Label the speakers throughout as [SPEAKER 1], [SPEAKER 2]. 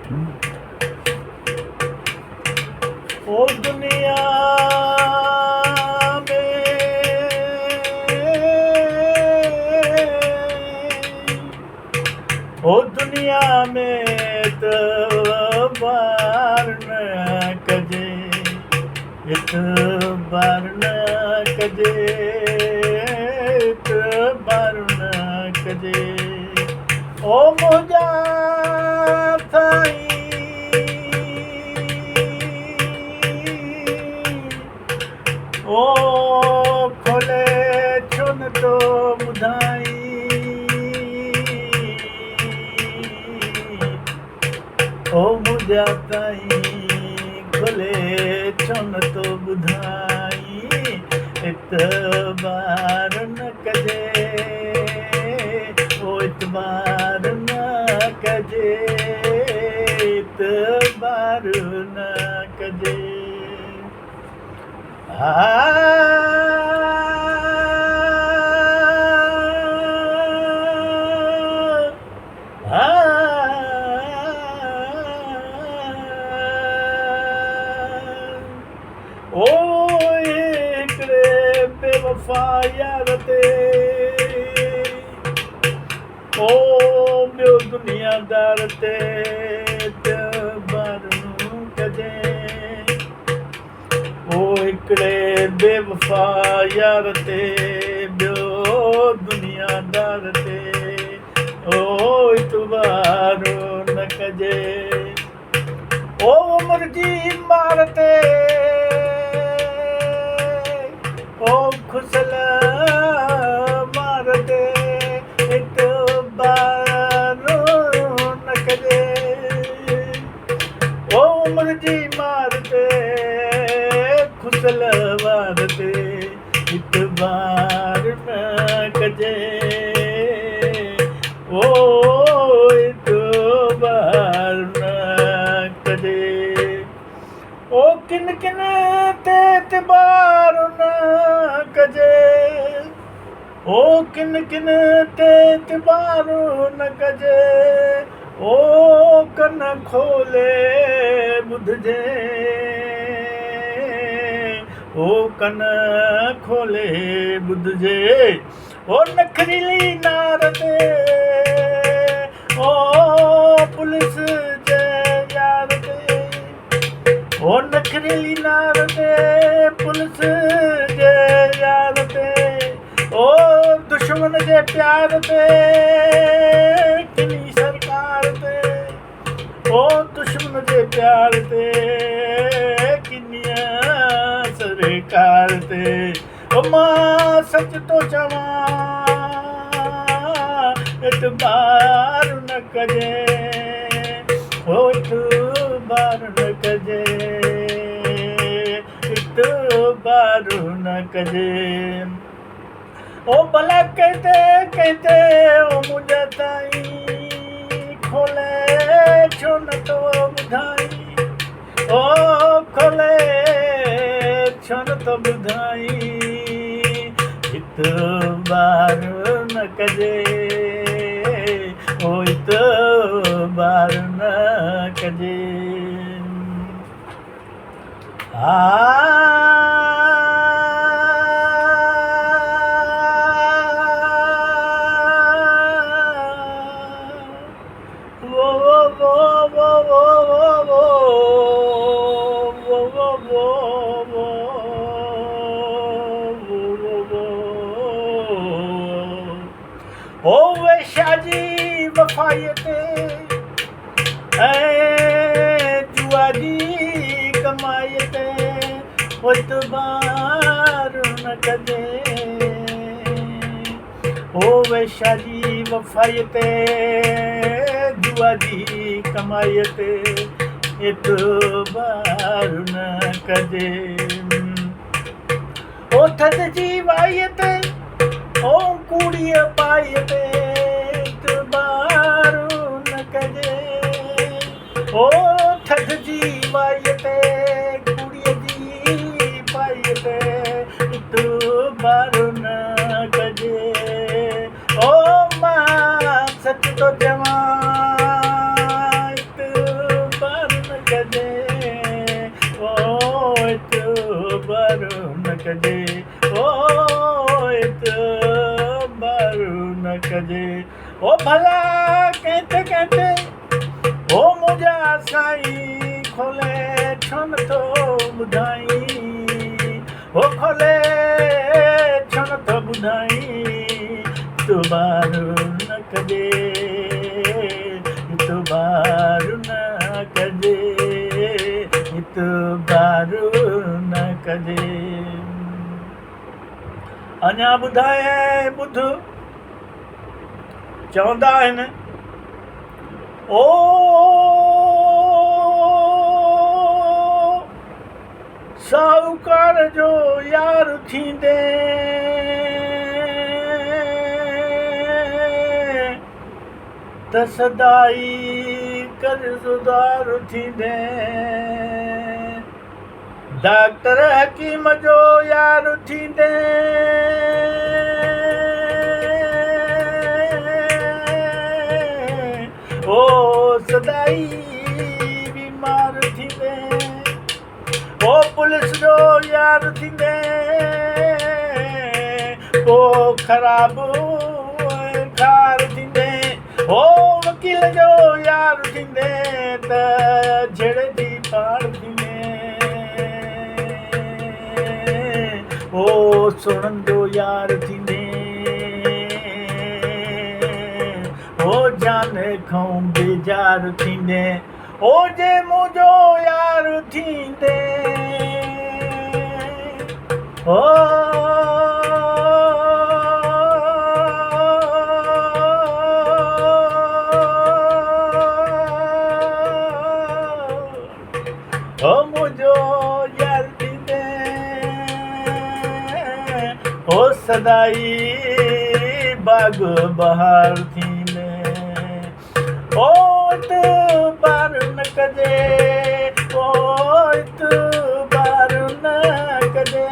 [SPEAKER 1] ओ दुनिया ओ दुनिया में इतबार न कजे, इतबार न कजे, इतबार न कजे। ओ मुझा थाई ओ खोले छुन तो ॿुधाई, ओ मुझा ताई खोले छुन तो ॿुधाई। इतबार न कजे, ओ इतबार न कजे, इतबार न कजे। ओ हिकिड़े बेवफ़ा यार ते ओ ॿियो दुनियादार ते इतबार न कजे। ओ हिकिड़े बेवफ़ा यार ते ॿियो दुनियादार ते ओ इतबार न कजे। ओ उमिरि जी मार ते ओ खुसल मार ते इतबार न कजे। ओ उमिरि जी मार ते खुसल वार ते इतबार न कजे। ओ इतबार न कजे। ओ किन किन ते इतबार न कजे। ओ किन किन ते इतबार न कजे। ओ कन खोले ॿुधजे, ओ कन खोले ॿुधजे। ओ नखरीली नार ते ओ पुलिस जे यार ते ओ नखरीली नार ते पुलिस जे यार ते ओ दुश्मन जे प्यार ते किनी सरकार ते ओ दुश्मन जे प्यार ते किनी सरकार ते। ओ मां सच तो चवां इतबार न कजे, ओ इतबार न कजे, इतबार न कजे। ओ भला कहते कहते ओ मुझा ताईं खोले छो न तो ॿुधाई, ओ खोले छो न तो ॿुधाई। इतबार न कजे, ओ इतबार न कजे। ओ वेश्या जी वफ़ाई ते ऐं जुआ जी कमाई ते ओ इतबार न कजे। ओ वेश्या जी वफ़ाई ते जुआ जी कमाई ते इतबार न कजे। ओ थधि जी वाई ते ओ कूड़ीअ पाई ते इतबार न कजे। ओ थधि जी वाई ते कूड़ीअ जी पाई ते इतबार न कजे। ओ मां सच तो चवां कजे ओ इतबारु न कजे ओ भला कहते कहते ओ मुझा साईं खोले छो नथो ॿुधाई ओ खोले छो नथो ॿुधाई इतबारु न कजे इतबारु न कजे इतबारु न कजे अञा ॿुधाए ॿुध चवंदा आहिनि ओ साहूकार जो यार थींदे त सदाई कर्ज़दार थींदे डॉक्टर हकीम जो यार थींदे ओ सदाई बीमार थींदे ओ पुलिस जो यार थींदे ओ ख़राब कार थींदे ओ वकील जो यार थींदे त झड़े जी पार थींदे ओ सुणन जो यार थींदे ओ जान खां बेजार थींदे ओ जे मुंहिंजो यार थींदे ओ मुंहिंजो यार थींदे ओ सदाई बाग बहार थींदे ओ इतबारु न कजे ओ इतबारु न कजे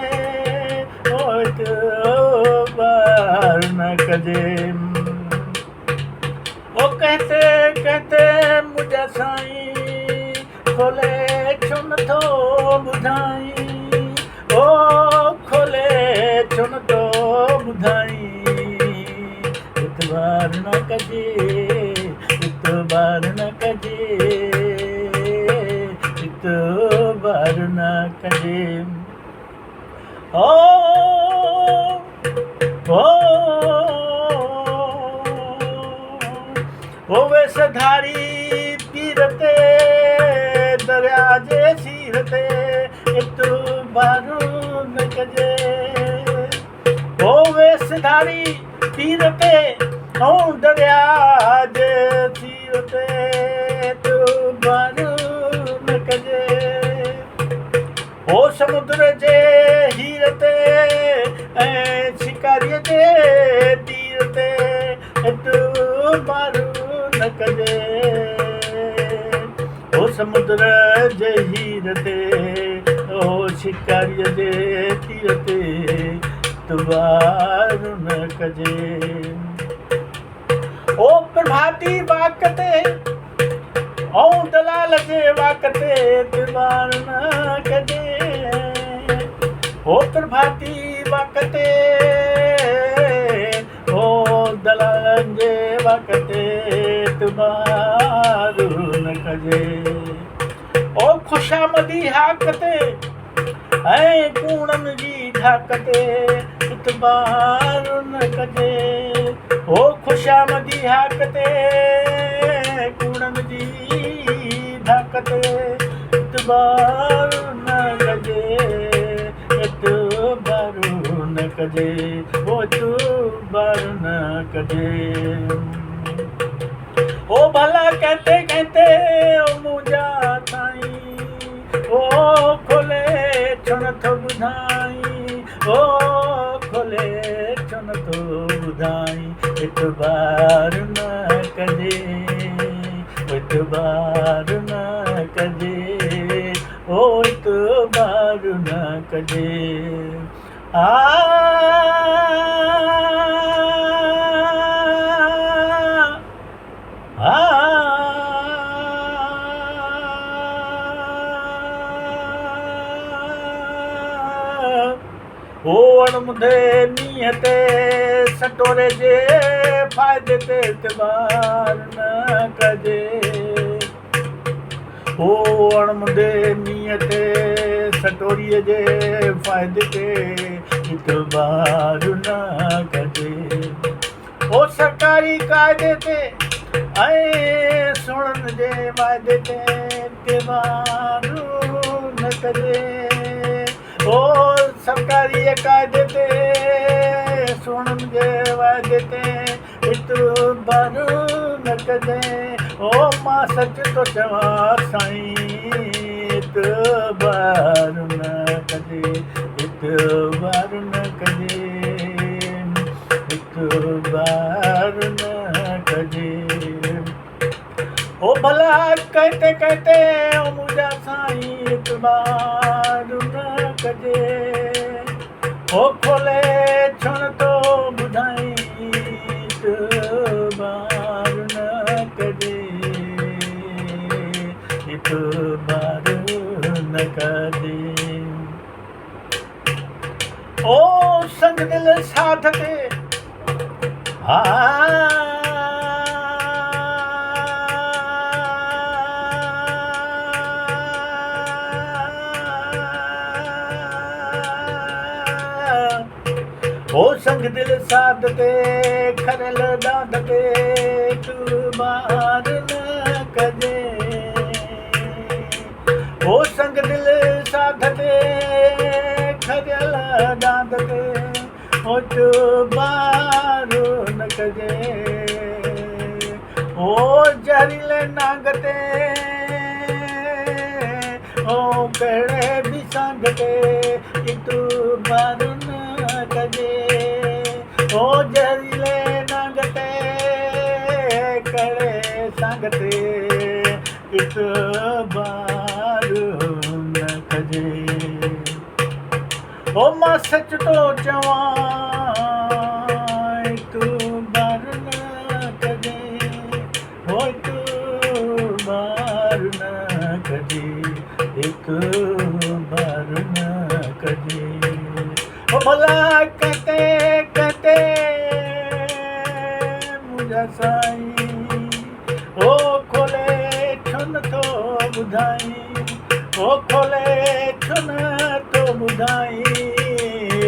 [SPEAKER 1] ओ इतबारु न कजे ओ कहते कहते मुंहिंजा साईं खोले छो नथो ॿुधाई ओ खोले छो नथो ॿुधाई इतबारु न कजे इतबारु न कजे इतबारु न कजे ओ वेसधारी पीर ते दरिया जे सीर ते इतबारु न कजे ओ वेसधारी पीर ते ऐं दरिया जे सीर ते इतबारु न कजे ओ समुद्र जे हीर ते ऐं शिकारीअ जे तीर ते इतबारु न कजे ओ समुद्र जे हीर ते ओ शिकारीअ जे तीर ते इतबारु न कजे ओ प्रभाती वाक ते ऐं दलाल जे वाक ते इतबारु न कजे ओ प्रभाती वाक ते ओ दलालनि जे वाक ते इतबारु न कजे ओ ख़ुशामदी हाक ते ऐं कूड़नि जी ढाक ते इतबारु न कजे ओ ख़ुशामदी हाक ते कूड़नि जी ढाक ते इतबारु न कजे इतबारु न कजे ओ इतबारु न कजे ओ भला कहते कहते ओ मुंहिंजा साईं ओ खोले छो नथो ॿुधाई ओ खोले छो नथो ॿुधाई इतबारु न कजे इतबारु न कजे ओ इतबारु न कजे अणमुधे मींहं ते सटोरे जे फ़ाइदे ते एतबार न कजे। ओ अणमुधे मींहं ते सटोरीअ जे फ़ाइदे ते एतबार न कजे। ओ सरकारी क़ाइदे ते ऐं सुणन जे वाइदे ते एतबार न कजे। ओ सरकारी क़ाइदे ते सुणन जे वाइदे ते एतबार न कजे। ओ मां सच थो चवां साईं एतबार न कजे, एतबार न कजे, एतबार न कजे। ओ भला कहते कहते ओ मुंहिंजा साईं एतबार न कजे। ओ खोले छो नथो ॿुधाई एतबार न कजे, एतबार न कजे। ओ संग दिल साथ ते ओ संग दिल साथ ते खरियल ॾांद ते एतबार न कजे। ओ संग दिल साथ ते खरियल ॾांद ते एतबार न कजे। ओ ज़हरीले नांग ते ओ कहिड़े बि सांग ते एतबार न कजे। ओ ज़हरीले नांग ते कहिड़े सांग ते एतबार न कजे। ओ मां सच थो चवां एतबार न कजे, ओ एतबार न कजे, एतबार न कजे। ओ भला कहते कहते मुंहिंजा साईं ओ खोले छो नथो ॿुधाई, ओ खोले छो नथो ॿुधाई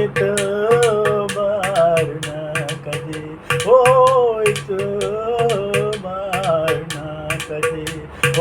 [SPEAKER 1] एतबार न कजे। ओ एतबार न कजे। ओ